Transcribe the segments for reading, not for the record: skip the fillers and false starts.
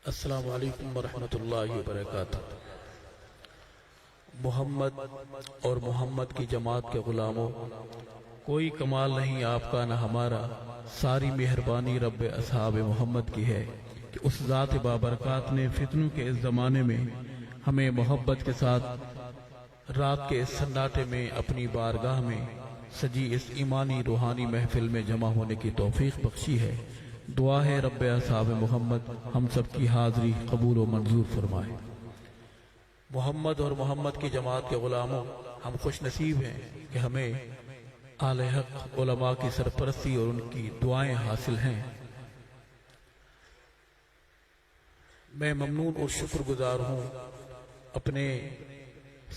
السلام علیکم ورحمۃ اللہ وبرکاتہ۔ محمد اور محمد کی جماعت کے غلاموں، کوئی کمال نہیں آپ کا نہ ہمارا، ساری مہربانی رب اصحاب محمد کی ہے کہ اس ذات بابرکات نے فتنوں کے اس زمانے میں ہمیں محبت کے ساتھ رات کے اس سناٹے میں اپنی بارگاہ میں سجی اس ایمانی روحانی محفل میں جمع ہونے کی توفیق بخشی ہے۔ دعا ہے رب اصحاب محمد ہم سب کی حاضری قبول و منظور فرمائے۔ محمد اور محمد کی جماعت کے غلاموں، ہم خوش نصیب ہیں کہ ہمیں آل حق علماء کی سرپرستی اور ان کی دعائیں حاصل ہیں۔ میں ممنون اور شکر گزار ہوں اپنے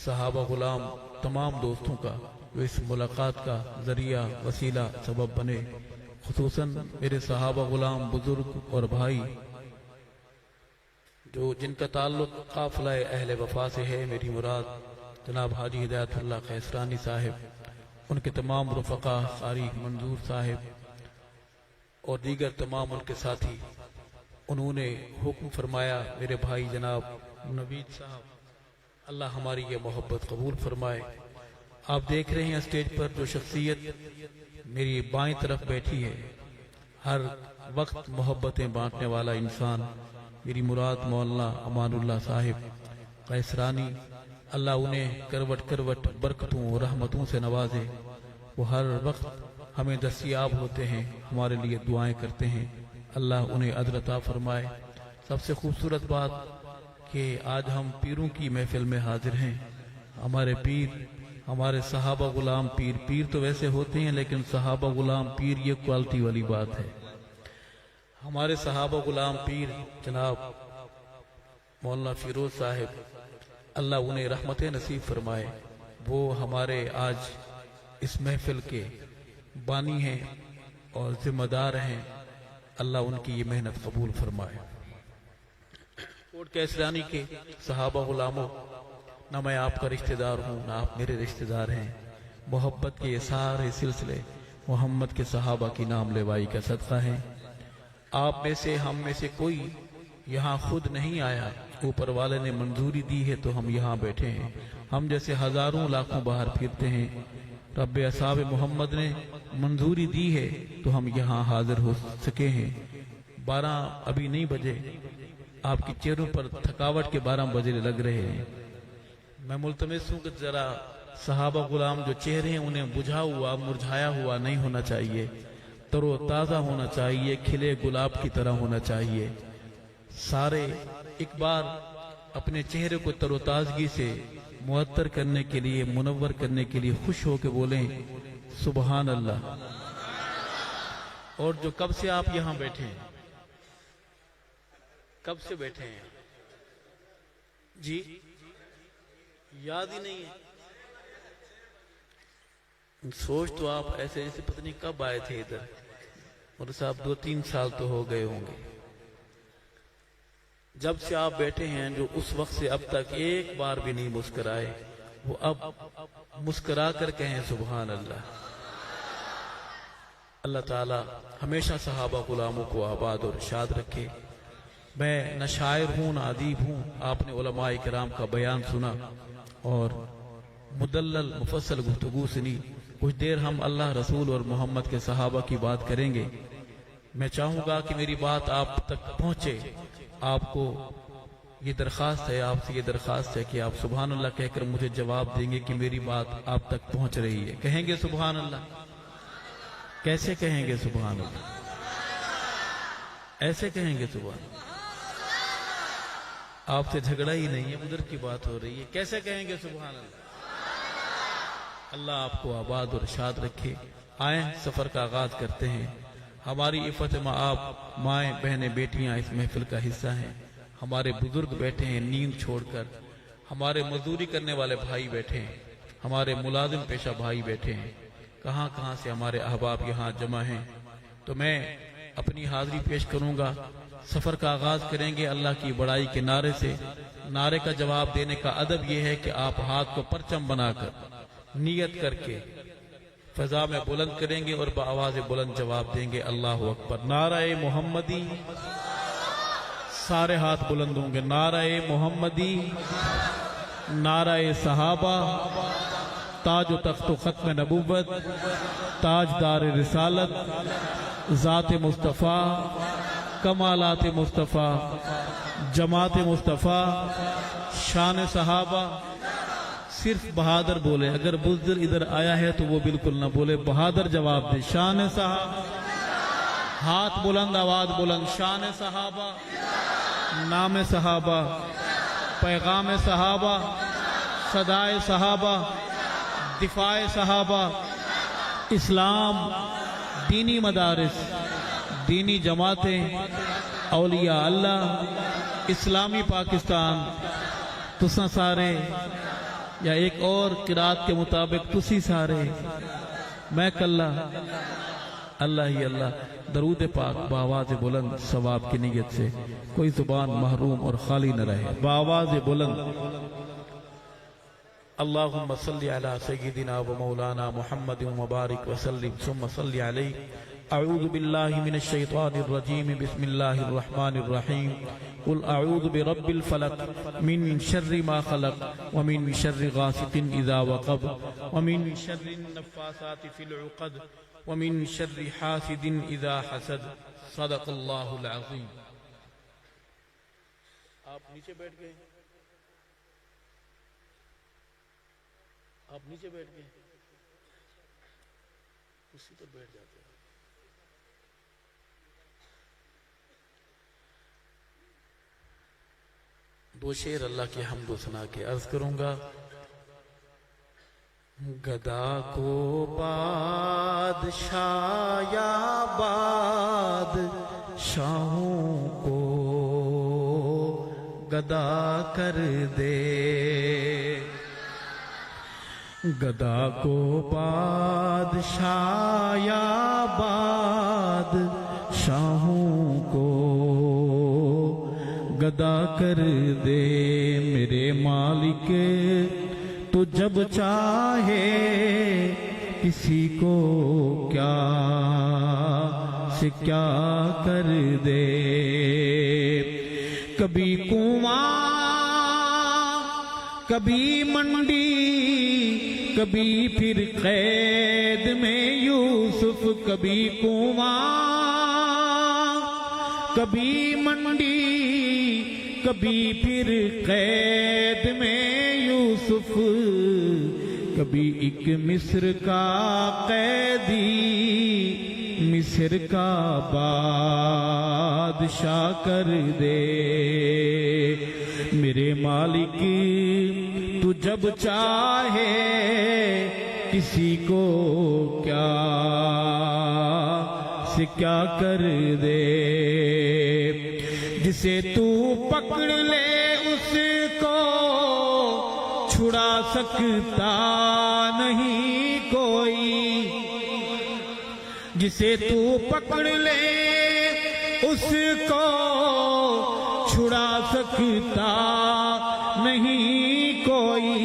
صحابہ غلام تمام دوستوں کا جو اس ملاقات کا ذریعہ وسیلہ سبب بنے، خصوصاً میرے صحابہ غلام بزرگ اور بھائی جن کا تعلق قافلہ اہل وفا سے ہے۔ میری مراد جناب حاجی ہدایت اللہ قیسرانی صاحب، ان کے تمام رفقا، قاری منظور صاحب اور دیگر تمام ان کے ساتھی، انہوں نے حکم فرمایا میرے بھائی جناب نوید صاحب، اللہ ہماری یہ محبت قبول فرمائے۔ آپ دیکھ رہے ہیں اسٹیج پر جو شخصیت میری بائیں طرف بیٹھی ہے، ہر وقت محبتیں بانٹنے والا انسان، میری مراد مولانا امان اللہ صاحب قیسرانی، اللہ انہیں کروٹ کروٹ برکتوں اور رحمتوں سے نوازے۔ وہ ہر وقت ہمیں دستیاب ہوتے ہیں، ہمارے لیے دعائیں کرتے ہیں، اللہ انہیں اجر عطا فرمائے۔ سب سے خوبصورت بات کہ آج ہم پیروں کی محفل میں حاضر ہیں۔ ہمارے پیر، ہمارے صحابہ غلام پیر تو ویسے ہوتے ہیں، لیکن صحابہ غلام پیر یہ کوالٹی والی بات ہے۔ ہمارے صحابہ غلام پیر جناب مولانا فیروز صاحب، اللہ انہیں رحمت نصیب فرمائے، وہ ہمارے آج اس محفل کے بانی ہیں اور ذمہ دار ہیں، اللہ ان کی یہ محنت قبول فرمائے۔ کوٹ قیسرانی کے صحابہ غلاموں، نہ میں آپ کا رشتہ دار ہوں نہ آپ میرے رشتہ دار ہیں، محبت کے یہ سارے سلسلے محمد کے صحابہ کی نام لیوائی کا صدقہ ہیں۔ آپ میں سے، ہم میں سے کوئی یہاں خود نہیں آیا، اوپر والے نے منظوری دی ہے تو ہم یہاں بیٹھے ہیں۔ ہم جیسے ہزاروں لاکھوں باہر پھرتے ہیں، رب اصحاب محمد نے منظوری دی ہے تو ہم یہاں حاضر ہو سکے ہیں۔ 12 ابھی نہیں بجے، آپ کی چہروں پر تھکاوٹ کے 12 بجے لگ رہے ہیں۔ میں ملتمس ہوں کہ ذرا صحابہ غلام جو چہرے ہیں انہیں بجھا ہوا مرجھایا ہوا نہیں ہونا چاہیے، تر و تازہ ہونا چاہیے، کھلے گلاب کی طرح ہونا چاہیے۔ سارے ایک بار اپنے چہرے کو تر و تازگی سے معطر کرنے کے لیے، منور کرنے کے لیے خوش ہو کے بولیں سبحان اللہ۔ اور جو کب سے آپ یہاں بیٹھے ہیں، کب سے بیٹھے ہیں جی، یاد ہی نہیں ہے؟ سوچ تو آپ ایسے جیسے پتہ نہیں کب آئے تھے ادھر، اور صاحب 2-3 سال تو ہو گئے ہوں گے جب سے آپ بیٹھے ہیں، جو اس وقت سے اب تک ایک بار بھی نہیں مسکرائے، وہ اب مسکرا کر کہیں سبحان اللہ۔ اللہ تعالی ہمیشہ صحابہ غلاموں کو آباد اور شاد رکھے۔ میں نہ شاعر ہوں نہ ادیب ہوں، آپ نے علماء کرام کا بیان سنا اور مدلل مفصل گفتگو سنی۔ کچھ دیر ہم اللہ رسول اور محمد کے صحابہ کی بات کریں گے۔ میں چاہوں گا کہ میری بات آپ تک پہنچے۔ آپ کو یہ درخواست ہے، آپ سے یہ درخواست ہے کہ آپ سبحان اللہ کہہ کر مجھے جواب دیں گے کہ میری بات آپ تک پہنچ رہی ہے۔ کہیں گے سبحان اللہ؟ کیسے کہیں گے سبحان اللہ؟ ایسے کہیں گے سبحان اللہ؟ آپ سے جھگڑا ہی نہیں ہے، ادھر کی بات ہو رہی ہے، کیسے کہیں گے سبحان اللہ؟ اللہ آپ کو آباد اور شاد رکھے۔ آئیں سفر کا آغاز کرتے ہیں۔ ہماری عفت آپ مائیں بہنیں بیٹیاں اس محفل کا حصہ ہیں۔ ہمارے بزرگ بیٹھے ہیں نیند چھوڑ کر، ہمارے مزدوری کرنے والے بھائی بیٹھے ہیں، ہمارے ملازم پیشہ بھائی بیٹھے ہیں، کہاں کہاں سے ہمارے احباب یہاں جمع ہیں۔ تو میں اپنی حاضری پیش کروں گا۔ سفر کا آغاز کریں گے اللہ کی بڑائی کے نعرے سے۔ نعرے کا جواب دینے کا ادب یہ ہے کہ آپ ہاتھ کو پرچم بنا کر نیت کر کے فضا میں بلند کریں گے اور بآواز بلند جواب دیں گے اللہ اکبر، نعرہ محمدی سارے ہاتھ بلند ہوں گے. نعرہ محمدی، نعرہ صحابہ، تاج و تخت و ختم نبوت، تاجدار رسالت، ذات مصطفیٰ، کمالات مصطفیٰ، جماعت مصطفیٰ، شان صحابہ. صرف بہادر بولے. اگر بزدل ادھر آیا ہے تو وہ بالکل نہ بولے، بہادر جواب دے. شان صحابہ، ہاتھ بلند، آواز بلند. شان صحابہ، نام صحابہ، پیغام صحابہ، صدائے صحابہ، دفاع صحابہ، اسلام، دینی مدارس، دینی جماعتیں، اولیاء اللہ، اسلامی پاکستان. تساں سارے، یا ایک اور قرآت کے مطابق تسی سارے، میں کلہ، اللہ ہی اللہ. درود پاک بآواز بلند ثواب کی نیت سے، کوئی زبان محروم اور خالی نہ رہے. بآواز بلند. اللہم صلی علی سیدنا و مولانا محمد مبارک وسلم ثم صلی علیہ. اعوذ باللہ من الشیطان الرجیم. بسم اللہ الرحمن الرحیم. قل اعوذ برب الفلق من شر ما خلق ومن شر غاسق اذا وقب ومن شر النفاثات في العقد ومن شر حاسد اذا حسد. صدق اللہ العظیم. آپ نیچے بیٹھ گئے، آپ نیچے بیٹھ گئے، اسی پر بیٹھ جاتے ہیں. دو شعر اللہ کی حمد و ثنا کے عرض کروں گا. گدا کو بادشاہ یا بادشاہوں کو گدا کر دے. گدا کو بادشاہ یا بادشاہوں کو گدا کر دے. میرے مالک تو جب چاہے کسی کو کیا سے کیا کر دے. کبھی کنواں، کبھی منڈی، کبھی پھر قید میں یوسف. کبھی کنواں، کبھی منڈی، کبھی پھر قید میں یوسف. کبھی ایک مصر کا قیدی مصر کا بادشاہ کر دے. میرے مالک تو جب چاہے کسی کو کیا سے کیا کر دے. جسے تو پکڑ لے اس کو چھڑا سکتا نہیں کوئی. جسے تو پکڑ لے اس کو چھڑا سکتا نہیں کوئی.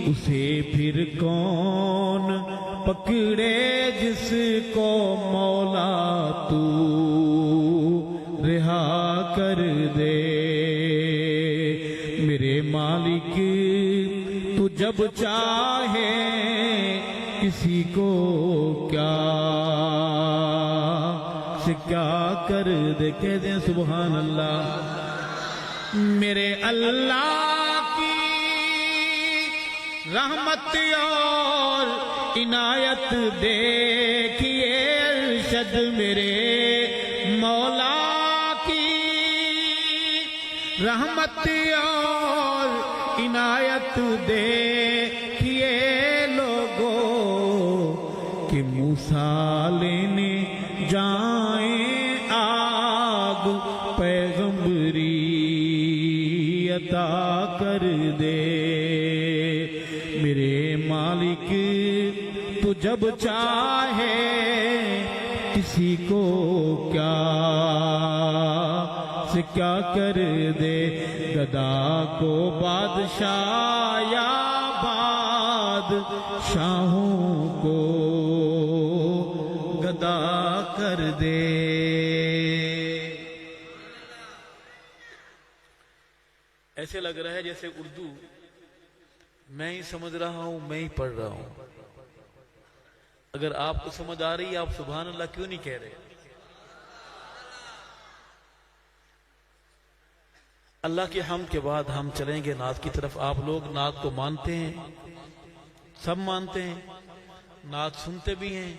اسے پھر کون پکڑے جس کو مولا تو رہا کر دے. میرے مالک تو جب چاہے کسی کو کیا سے کیا کر دے. کہہ دیں سبحان اللہ. میرے اللہ کی رحمت اور عنایت دیکھیے ارشد. میرے مولا کی رحمت اور عنایت دیکھیے لوگوں کہ موسیٰ لینے جائیں آگ پیغمبری عطا کر دے. میرے مالک تو جب چاہے کسی کو کیا سے کیا کر دے. گدا کو بادشاہ یا بادشاہوں کو گدا کر دے. ایسے لگ رہا ہے جیسے اردو میں ہی سمجھ رہا ہوں، میں ہی پڑھ رہا ہوں۔ اگر آپ کو سمجھ آ رہی ہے آپ سبحان اللہ کیوں نہیں کہہ رہے؟ اللہ کے حمد کے بعد ہم چلیں گے نعت کی طرف۔ آپ لوگ نعت کو مانتے ہیں؟ سب مانتے ہیں؟ نعت سنتے بھی ہیں؟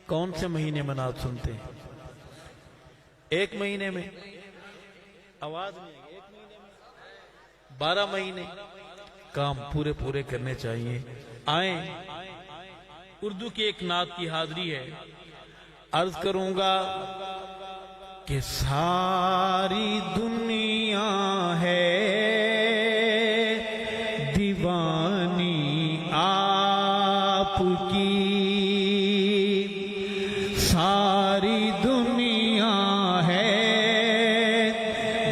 کون سے مہینے میں نعت سنتے ہیں؟ ایک مہینے میں؟ آواز نہیں، ایک مہینے میں؟ 12 مہینے؟ کام پورے پورے کرنے چاہیے۔ آئیں، اردو کی ایک نعت کی حاضری ہے۔ عرض کروں گا کہ ساری دنیا ہے دیوانی آپ کی، ساری دنیا ہے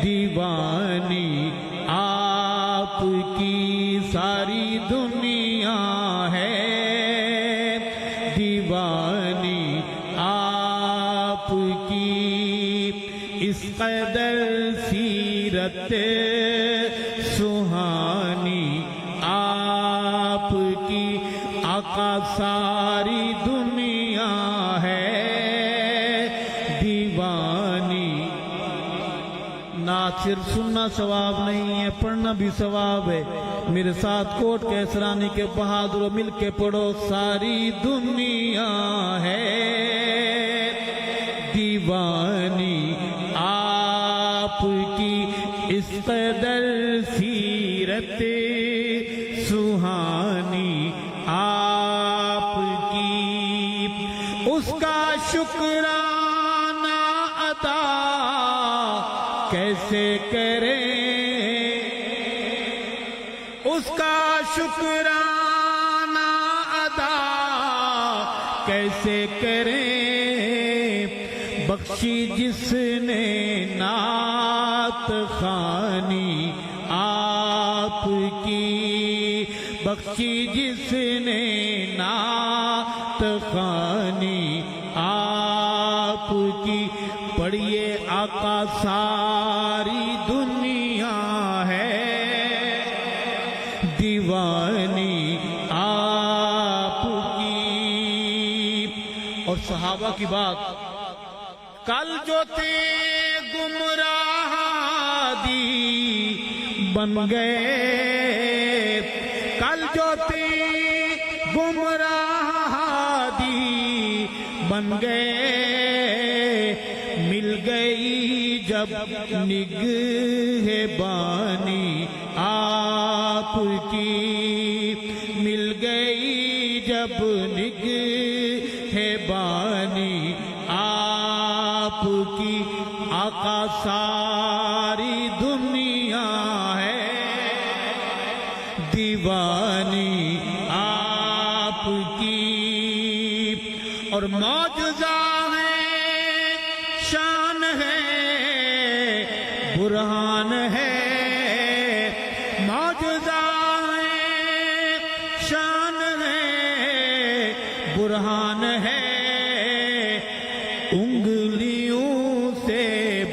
دیوانی آپ کی، ساری دنیا ہے دیوانی آپ کی، اس قدر سیرت سہانی آپ کی، آقا ساری دنیا ہے دیوانی۔ نعت صرف سننا ثواب نہیں ہے، پڑھنا بھی ثواب ہے۔ میرے ساتھ کوٹ کیسرانی کے بہادروں مل کے پڑھو، ساری دنیا ہے دیوانی آپ کی، اس قدر سیرت سہانی آپ کی، اس کا شکرانہ ادا کیسے کریں، اس کا شکرانہ ادا کیسے کریں، بخشی جس نے نعت خوانی آپ کی، بخشی جس نے نعت خوانی آپ کی، پڑھیے آقا ساری دنیا ہے دیوانی آپ کی۔ اور صحابہ کی بات، کل جو تھے گمراہ دی بن گئے، کل جو تھے گمراہ دی بن گئے، مل گئی جب نگہبانی آپ کی، مل گئی جب نگہبانی آپ کی، آقا ساری دنیا ہے دیوانی آپ کی، اور معجزہ ہے، شان ہے، برہان ہے، معجزہ ہے، شان ہے، برہان ہے، انگلیوں سے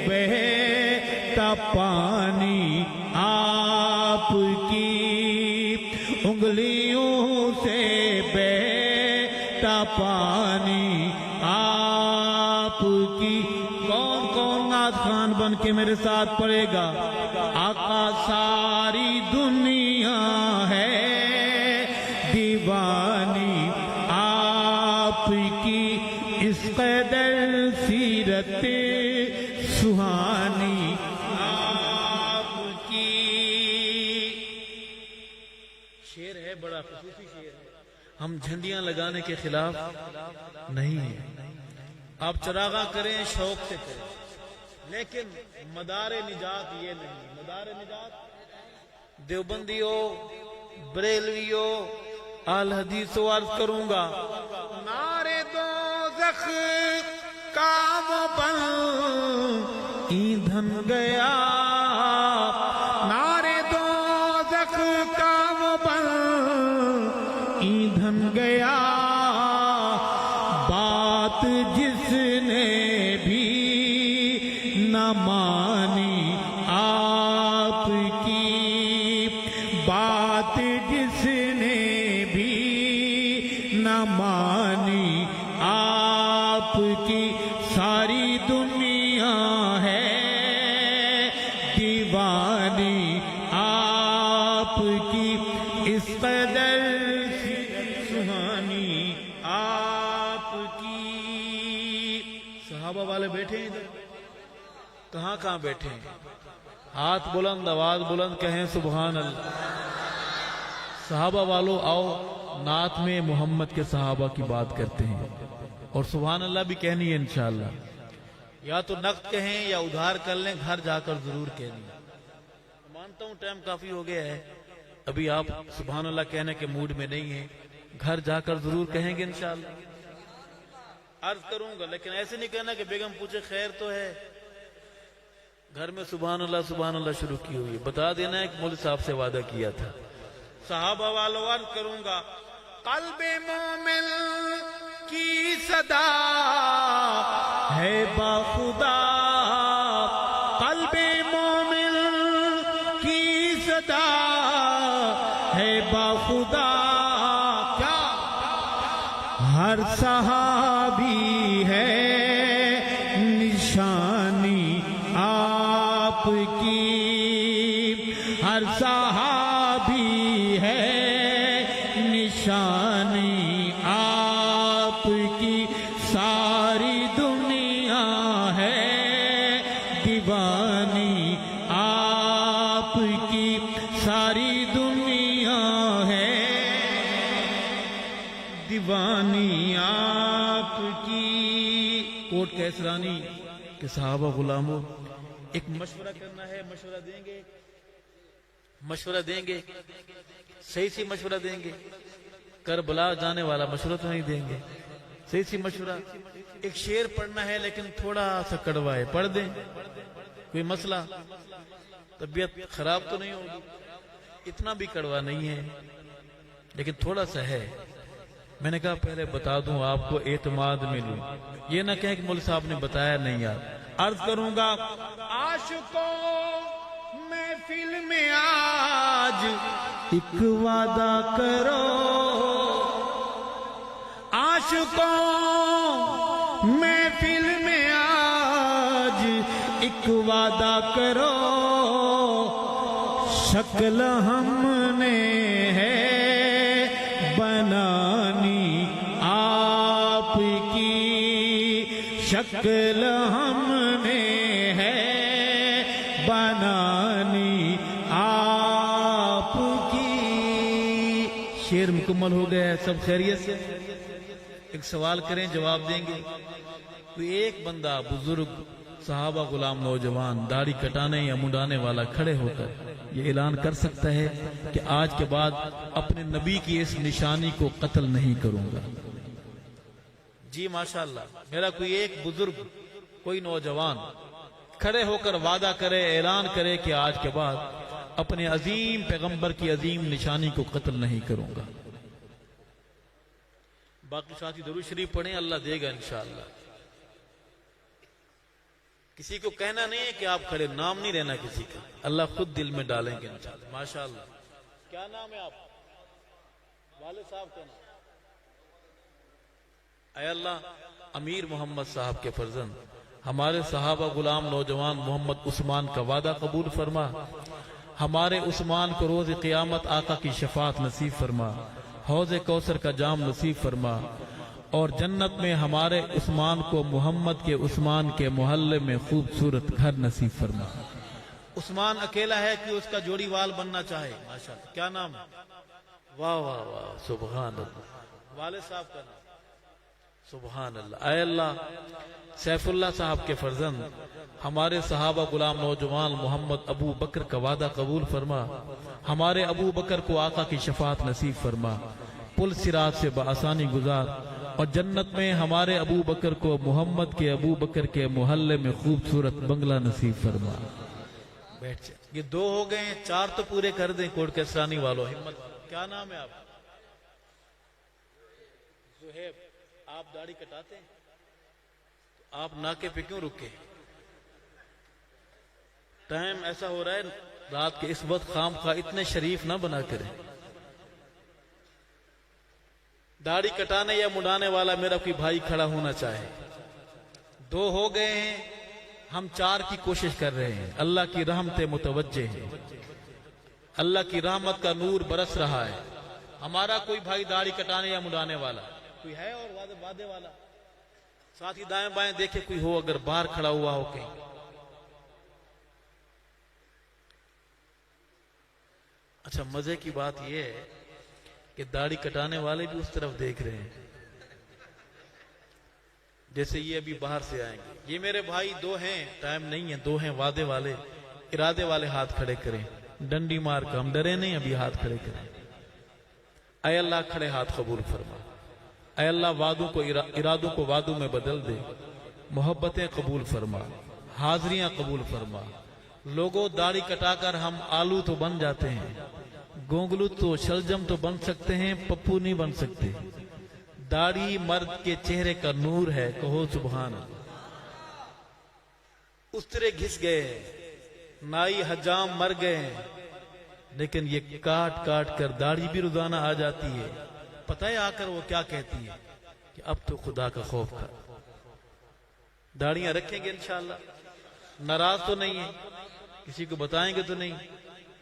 بہتا پانی آپ کی، انگلیوں سے بہتا پانی آپ کی۔ کون کون نعت خوان بن کے میرے ساتھ پڑھے گا؟ آقا ساری دنیا ہے دیوانی آپ کی، اس قدر سیرت سہانی آپ کی۔ شعر ہے بڑا خصوصی شعر ہے، ہم جھنڈیاں لگانے کے خلاف نہیں ہیں، آپ چراغاں کریں شوق سے کریں، لیکن مدار نجات یہ نہیں۔ مدار نجات دیوبندیوں، بریلویوں، اہل حدیث و عرض کروں گا، نعرے دوزخ کا وہ بن ایندھن گیا، نعرے دوزخ کا وہ بن ایندھن گیا، بات جس نے بھی نہ مانی آپ کی، مانی آپ کی ساری دنیا ہے، دیوانی آپ کی اس قدر سہانی آپ کی۔ صحابہ والے بیٹھے ہیں ادھر، کہاں کہاں بیٹھے ہیں؟ ہاتھ بلند، آواز بلند کہیں سبحان اللہ۔ صحابہ والوں آؤ نعت میں محمد کے صحابہ کی بات کرتے ہیں، اور سبحان اللہ بھی کہنی ہے انشاءاللہ۔ یا تو نقد کہیں یا ادھار کر لیں، گھر جا کر ضرور کہنی ہے۔ مانتا ہوں ٹائم کافی ہو گیا ہے، ابھی آپ سبحان اللہ کہنے کے موڈ میں نہیں ہیں، گھر جا کر ضرور کہیں گے انشاءاللہ۔ عرض کروں گا لیکن ایسے نہیں کہنا کہ بیگم پوچھے خیر تو ہے، گھر میں سبحان اللہ شروع کی ہوئی، بتا دینا ہے کہ مولوی صاحب سے وعدہ کیا تھا۔ صحابہ والوں عرض کروں گا، قلب مومن کی صدا ہے باخدا، قلب مومن کی صدا ہے باخدا، کیا ہر صحابی ہے نشانی آپ کی، ہر صحابی ہے نشانی آپ کی، ساری دنیا ہے دیوانی آپ کی، ساری دنیا ہے دیوانی آپ کی۔ کوٹ کیسرانی کہ صحابہ غلاموں ایک مشورہ کرنا ہے، مشورہ دیں گے؟ مشورہ دیں گے؟ صحیح سی مشورہ دیں گے؟ کربلا جانے والا مشورہ تو نہیں دیں گے، صحیح سی مشورہ۔ ایک شعر پڑھنا ہے لیکن تھوڑا سا کڑوا ہے، پڑھ دیں؟ کوئی مسئلہ؟ طبیعت خراب تو نہیں ہوگی؟ اتنا بھی کڑوا نہیں ہے لیکن تھوڑا سا ہے۔ میں نے کہا پہلے بتا دوں آپ کو، اعتماد میں لوں، یہ نہ کہیں کہ مولوی صاحب نے بتایا نہیں یار۔ عرض کروں گا، عاشقوں محفل میں آج ایک وعدہ کرو، عاشقوں محفل میں آج ایک وعدہ کرو، شکل ہم نے ہے بنانی آپ کی، شکل ہم نے ہے بنانی آپ کی۔ شعر مکمل ہو گیا ہے، سب خیریت سے؟ ایک سوال کریں جواب دیں گے؟ کوئی ایک بندہ بزرگ صحابہ غلام نوجوان داڑھی کٹانے یا منڈانے والا کھڑے ہو کر یہ اعلان کر سکتا ہے کہ آج کے بعد اپنے نبی کی اس نشانی کو قتل نہیں کروں گا؟ جی ماشاءاللہ، میرا کوئی ایک بزرگ، کوئی نوجوان کھڑے ہو کر وعدہ کرے، اعلان کرے کہ آج کے بعد اپنے عظیم پیغمبر کی عظیم نشانی کو قتل نہیں کروں گا۔ باقی ساتھی درود شریف پڑھیں، اللہ دے گا انشاءاللہ۔ کسی کو کہنا نہیں ہے کہ آپ کھڑے، نام نہیں لینا کسی کا، اللہ خود دل میں ڈالیں گے انشاءاللہ۔ ماشاءاللہ، کیا نام ہے آپ؟ والد صاحب کا نام؟ اے اللہ، امیر محمد صاحب کے فرزند ہمارے صحابہ غلام نوجوان محمد عثمان کا وعدہ قبول فرما، ہمارے عثمان کو روز قیامت آقا کی شفاعت نصیب فرما، حوض کوثر کا جام نصیب فرما، اور جنت میں ہمارے عثمان کو محمد کے عثمان کے محلے میں خوبصورت گھر نصیب فرما۔ عثمان اکیلا ہے کہ اس کا جوڑی وال بننا چاہے؟ ماشاءاللہ، کیا نام ہے؟ واہ واہ واہ، سبحان اللہ۔ والد صاحب کا نام؟ سبحان اللہ۔ اے اللہ، سیف اللہ صاحب کے فرزند ہمارے صحابہ غلام نوجوان محمد ابو بکر کا وعدہ قبول فرما، ہمارے ابو بکر کو آقا کی شفاعت نصیب فرما، پل صراط سے بآسانی گزار، اور جنت میں ہمارے ابو بکر کو محمد کے ابو بکر کے محلے میں خوبصورت بنگلہ نصیب فرما۔ بیٹھ جائیں، یہ دو ہو گئے ہیں، چار تو پورے کر دیں کوٹ کیسرانی والوں، ہمت۔ کیا نام ہے آپ؟ زہیب۔ آپ داڑھی کٹاتے ہیں تو آپ ناکے پہ کیوں رکے؟ ٹائم ایسا ہو رہا ہے رات کے اس وقت، خام خواہ اتنے شریف نہ بنا کریں۔ داڑھی کٹانے یا مڈانے والا میرا کوئی بھائی کھڑا ہونا چاہے. 2 ہو گئے ہیں, ہم 4 کی کوشش کر رہے ہیں. اللہ کی رحمت متوجہ ہے, اللہ کی رحمت کا نور برس رہا ہے. ہمارا کوئی بھائی داڑھی کٹانے یا مڈانے والا کوئی ہے اور وعدے والا؟ ساتھ ہی دائیں بائیں دیکھے کوئی ہو اگر باہر کھڑا ہوا ہو کہیں. اچھا مزے کی بات یہ ہے کہ داڑھی کٹانے والے بھی اس طرف دیکھ رہے ہیں, جیسے یہ ابھی باہر سے آئیں گے. یہ میرے بھائی 2 ہیں, ٹائم نہیں ہے, 2 ہیں وعدے والے, ارادے والے ہاتھ کھڑے کریں. ڈنڈی مار کا ہم ڈرے نہیں, ابھی ہاتھ کھڑے کریں. اے اللہ کھڑے ہاتھ قبول فرما. اے اللہ وعدوں کو ارادوں کو وعدوں میں بدل دے. محبتیں قبول فرما, حاضریاں قبول فرما. لوگوں داڑھی کٹا کر ہم آلو تو بن جاتے ہیں, گونگلو تو شلجم تو بن سکتے ہیں, پپو نہیں بن سکتے. داڑھی مرد کے چہرے کا نور ہے, کہو سبحان اللہ. اس طرح گھس گئے ہیں, نائی حجام مر گئے ہیں, لیکن یہ کاٹ کاٹ کر داڑھی بھی روزانہ آ جاتی ہے. پتہ ہے آ کر وہ کیا کہتی ہے کہ اب تو خدا کا خوف کر. داڑیاں رکھیں گے انشاءاللہ, ناراض تو نہیں ہے, کسی کو بتائیں گے تو نہیں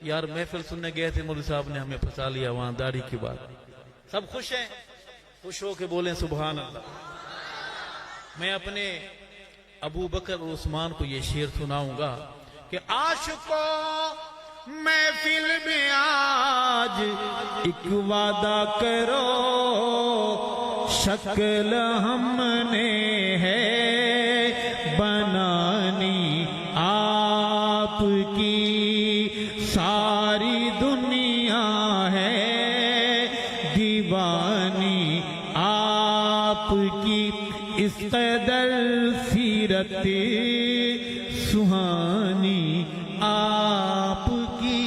یار محفل سننے گئے تھے مولوی صاحب نے ہمیں پھنسا لیا وہاں داڑھی کی بات. سب خوش ہیں, خوش ہو کے بولیں سبحان اللہ. میں اپنے ابو بکر اور عثمان کو یہ شعر سناؤں گا کہ عاشقوں محفل میں آج ایک وعدہ کرو, شکل ہم نے ہے بنانی آپ کی, ساری دنیا ہے دیوانی آپ کی, اس قدر سیرت سہانی آپ کی.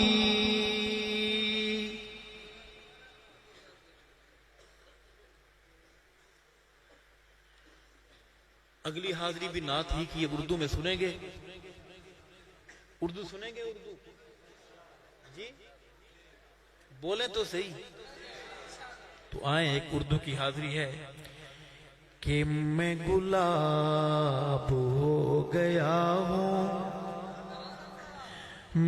اگلی حاضری بھی نعت ہی کی, اردو میں سنیں گے. اردو سنیں گے, اردو جی بولیں تو صحیح. تو آئیں, ایک اردو کی حاضری ہے کہ میں گلاب ہو گیا ہوں,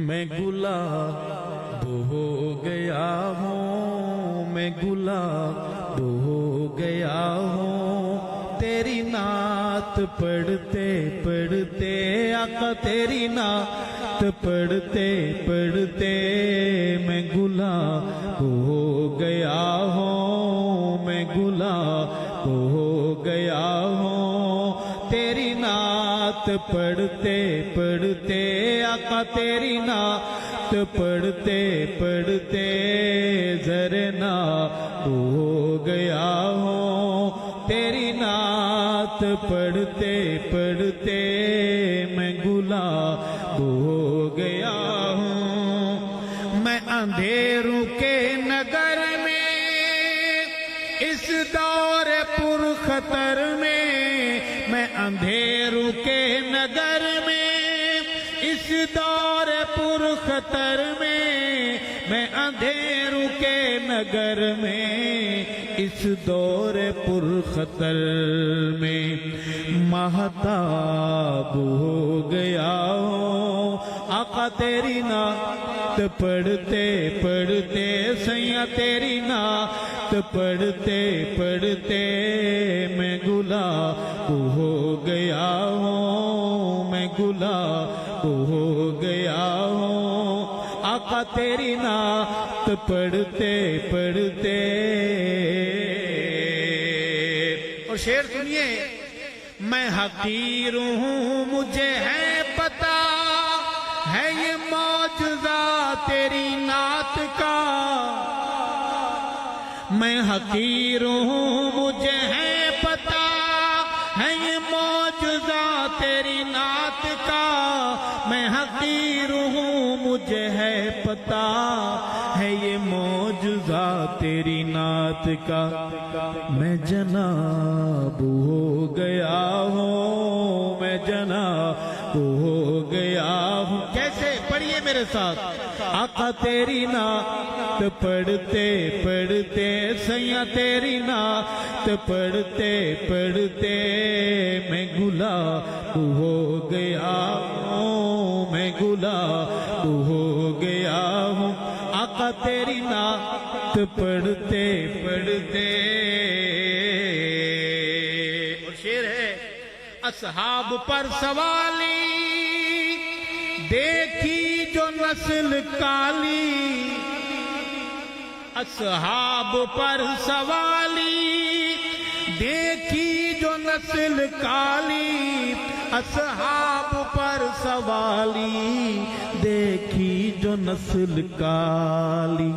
میں گلاب ہو گیا ہوں, میں گلاب ہو گیا ہوں. تیری نعت پڑھتے پڑھتے آقا, تیری نعت پڑھتے پڑھتے میں گلاب ہو گیا ہوں, میں گلاب ہو گیا ہوں. تیری نعت پڑھتے پڑھتے آقا, تیری نعت پڑھتے پڑھتے زرنا ہو گیا ہوں. تیری نعت پڑھتے پڑھتے میں گلاب ہو گیا ہوں. میں اندھیروں کے نگر میں, اس دور پر خطر میں, میں اندھیروں کے نگر میں, اس دور پر خطر میں, میں اندھیروں کے نگر میں, اس دور پر خطر میں مہتاب ہو گیا ہوں. آقا تیری نعت پڑھتے پڑھتے سیاں, تیری نعت پڑھتے پڑھتے میں گلاب ہو گیا ہوں, میں گلاب ہو گیا ہوں. آقا تیری نعت پڑھتے پڑھتے. اور شعر سنیے, میں حقیر ہوں مجھے ہے پتا, ہے یہ معجزہ تیری نعت کا. میں حقیر ہوں مجھے ہے پتا, ہے یہ معجزہ تیری نعت کا. میں حقیر ہوں مجھے ہے پتا, ہے یہ معجزہ تیری نعت کا. میں جناب ہو گیا ہوں, میں جناب ہو گیا ہوں. کیسے پڑھیے میرے ساتھ. آقا تیری نعت پڑھتے پڑھتے سیاں تیری نعت پڑھتے پڑھتے میں گلاب ہو گیا ہوں، میں گلاب ہو گیا ہوں آقا تیری نعت پڑھتے پڑھتے۔ اور شعر ہے اصحاب پر سوالی دیکھی جو نسل کالی، اصحاب پر سوالی دیکھی جو نسل کالی، اصحاب پر سوالی دیکھی جو نسل کالی،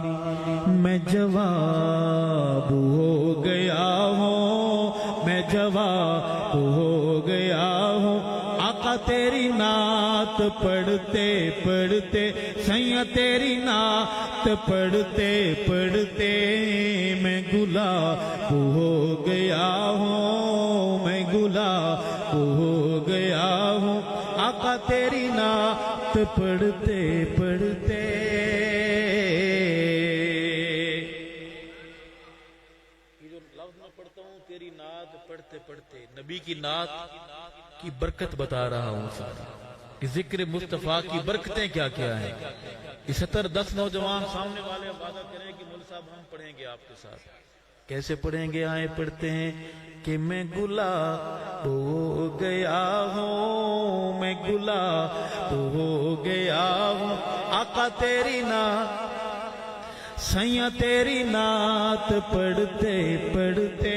میں جواب ہو گیا ہوں، میں جواب ہو گیا ہوں آقا تیری نعت پڑھتے پڑھتے سیاں تیری نعت پڑھتے پڑھتے میں گلاب ہو گیا ہوں، میں گلاب ہو گیا ہوں آقا تیری نعت پڑھتے پڑھتے۔ یہ جو لفظ میں پڑھتا ہوں تیری نعت پڑھتے پڑھتے، نبی کی نعت کی برکت بتا رہا ہوں ساتھ کہ ذکر مصطفیٰ کی برکتیں کیا کیا ہیں۔ یہ 70-10 نوجوان سامنے والے وعدہ کریں کہ مول صاحب ہم پڑھیں گے آپ کے ساتھ۔ کیسے پڑھیں گے؟ آئے پڑھتے ہیں کہ میں گلاب ہو گیا ہوں، میں گلاب ہو گیا ہوں آقا تیری نعت سیاں تیری نعت پڑھتے پڑھتے۔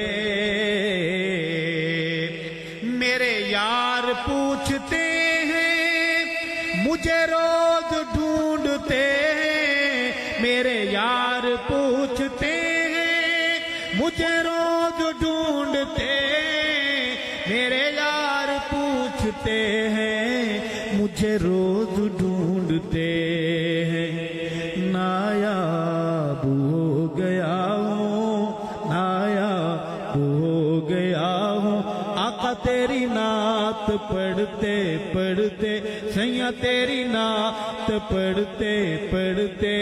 میرے یار پوچھتے ہیں مجھے روز ڈھونڈتے ہیں، میرے یار پوچھتے ہیں مجھے روز ڈھونڈتے ہیں، میرے یار پوچھتے ہیں مجھے روز ڈھونڈتے ہیں، نایاب ہو گیا ہوں، نایاب ہو گیا ہوں آقا تیری نعت پڑھتے پڑھتے سیاں تیری نعت پڑھتے پڑھتے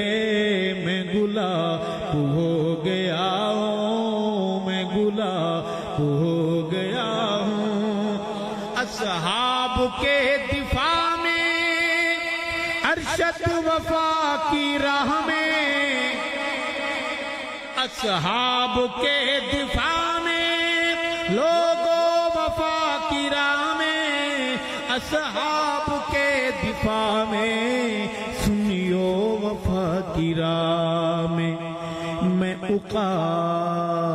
میں گلاب ہو گیا ہوں، میں گلاب ہو گیا ہوں اصحاب کے دفاع میں ارشد وفا کی راہ میں، اصحاب کے دفاع میں لوگوں وفا کی راہ میں، اصحاب کے دفاع میں سنیو وفا کی راہ میں، میں عقاب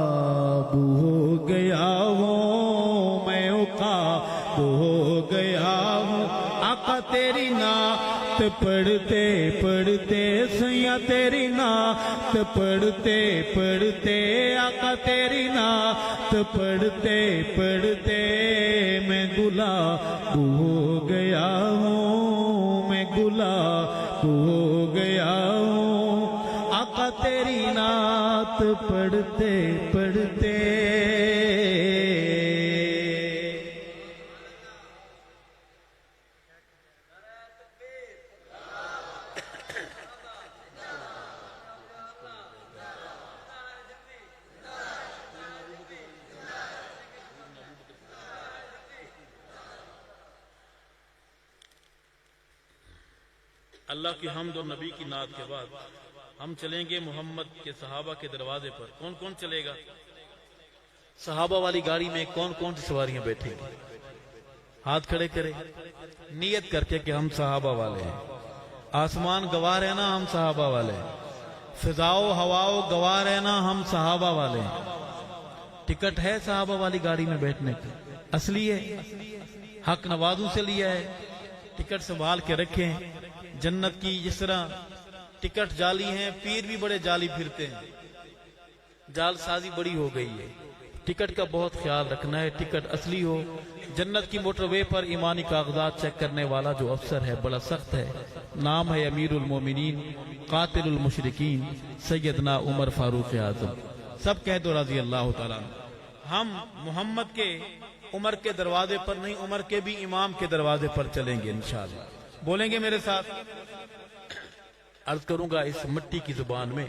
ہو گیا ہوں، میں عقاب ہو گیا ہوں آقا تیری نعت پڑھتے پڑھتے سیاں تیری نعت پڑھتے پڑھتے آقا تیری نعت پڑھتے پڑھتے میں گلاب ہو گیا ہوں، میں گلاب ہو گیا ہوں آقا تیری نعت پڑھتے پڑھتے۔ اللہ کی حمد اور نبی کی نعت کے بعد ہم چلیں گے محمد کے صحابہ کے دروازے پر۔ کون کون چلے گا؟ صحابہ والی گاڑی میں کون کون سی سواریاں بیٹھیں گی؟ ہاتھ کھڑے کرے نیت کر کے کہ ہم صحابہ والے ہیں۔ آسمان گواہ ہے نا ہم صحابہ والے ہیں، فضاؤ ہواؤ گواہ ہے نا ہم صحابہ والے ہیں۔ ٹکٹ ہے صحابہ والی گاڑی میں بیٹھنے کی؟ اصلی ہے، حق نوازوں سے لیا ہے، ٹکٹ سنبھال کے رکھیں۔ جنت کی جس طرح ٹکٹ جعلی ہیں، پیر بھی بڑے جعلی پھرتے ہیں، جال سازی بڑی ہو گئی ہے۔ ٹکٹ کا بہت خیال رکھنا ہے، ٹکٹ اصلی ہو۔ جنت کی موٹر وے پر ایمانی کاغذات چیک کرنے والا جو افسر ہے بڑا سخت ہے، نام ہے امیر المومنین قاتل المشرکین سیدنا عمر فاروق اعظم۔ سب کہہ دو رضی اللہ تعالیٰ۔ ہم محمد کے عمر کے دروازے پر نہیں، عمر کے بھی امام کے دروازے پر چلیں گے انشاءاللہ۔ بولیں گے میرے ساتھ؟ عرض کروں گا اس مٹی کی زبان میں،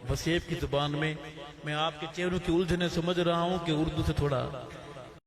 وسیب کی زبان میں. میں آپ کے چہروں کی الجھنیں سمجھ رہا ہوں کہ اردو سے تھوڑا